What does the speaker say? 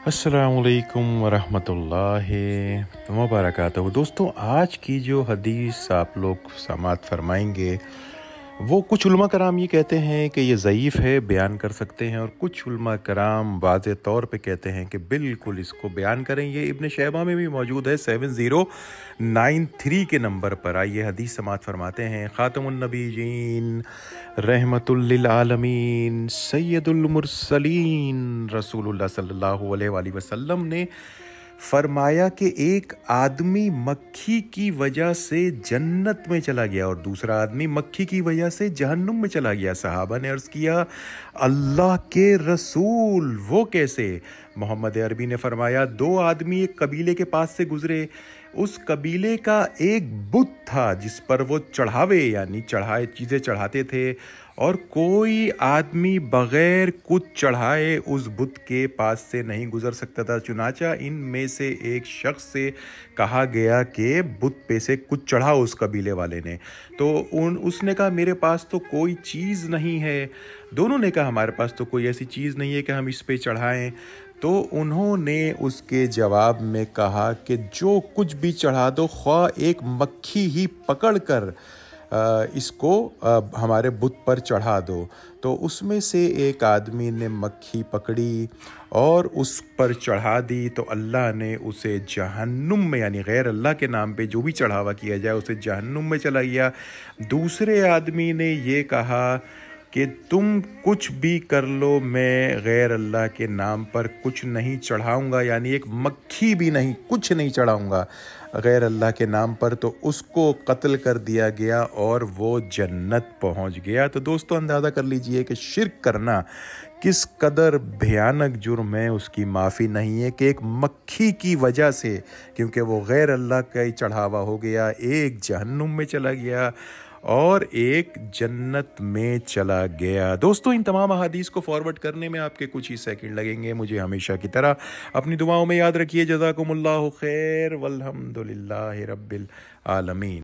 अस्सलामुअलैकुम वरहमतुल्लाहि वबरकातुहू। दोस्तों, आज की जो हदीस आप लोग समाअत फरमाएंगे वो कुछ उलमा कराम ये कहते हैं कि ये ज़ईफ़ है, बयान कर सकते हैं, और कुछ उलमा कराम वाज़े तौर पे कहते हैं कि बिल्कुल इसको बयान करें। ये इब्न शैबा में भी मौजूद है 7093 के नंबर पर। आइए हदीस समाअत फरमाते हैं। ख़ातमुन नबीयीन रहमतुल लिल आलमीन सैयदुल मुरसलीन रसूलुल्लाह सल्लल्लाहु अलैहि वसल्लम ने फरमाया कि एक आदमी मक्खी की वजह से जन्नत में चला गया और दूसरा आदमी मक्खी की वजह से जहन्नुम में चला गया। सहाबा ने अर्ज़ किया, अल्लाह के रसूल वो कैसे? मोहम्मद अरबी ने फरमाया, दो आदमी एक कबीले के पास से गुजरे। उस कबीले का एक बुत था जिस पर वो चढ़ावे यानी चढ़ाए चीज़ें चढ़ाते थे, और कोई आदमी बग़ैर कुछ चढ़ाए उस बुत के पास से नहीं गुज़र सकता था। चुनाचा इन में से एक शख्स से कहा गया कि बुत पे से कुछ चढ़ाओ। उस कबीले वाले ने तो उसने कहा, मेरे पास तो कोई चीज़ नहीं है। दोनों ने कहा, हमारे पास तो कोई ऐसी चीज़ नहीं है कि हम इस पे चढ़ाएं। तो उन्होंने उसके जवाब में कहा कि जो कुछ भी चढ़ा दो, ख्वाह एक मक्खी ही पकड़ कर इसको हमारे बुत पर चढ़ा दो। तो उसमें से एक आदमी ने मक्खी पकड़ी और उस पर चढ़ा दी, तो अल्लाह ने उसे जहन्नुम में यानी गैर अल्लाह के नाम पे जो भी चढ़ावा किया जाए उसे जहन्नुम में चला गया। दूसरे आदमी ने ये कहा कि तुम कुछ भी कर लो, मैं गैर अल्लाह के नाम पर कुछ नहीं चढ़ाऊँगा, यानी एक मक्खी भी नहीं, कुछ नहीं चढ़ाऊँगा गैर अल्लाह के नाम पर। तो उसको कत्ल कर दिया गया और वो जन्नत पहुंच गया। तो दोस्तों, अंदाज़ा कर लीजिए कि शिर्क करना किस कदर भयानक जुर्म है, उसकी माफ़ी नहीं है कि एक मक्खी की वजह से, क्योंकि वो गैर अल्लाह का ही चढ़ावा हो गया, एक जहन्नुम में चला गया और एक जन्नत में चला गया। दोस्तों, इन तमाम अहादीस को फॉरवर्ड करने में आपके कुछ ही सेकंड लगेंगे। मुझे हमेशा की तरह अपनी दुआओं में याद रखिए। जज़ाकुमुल्लाहु खैर वल्हम्दुलिल्लाहि रब्बिल आलमीन।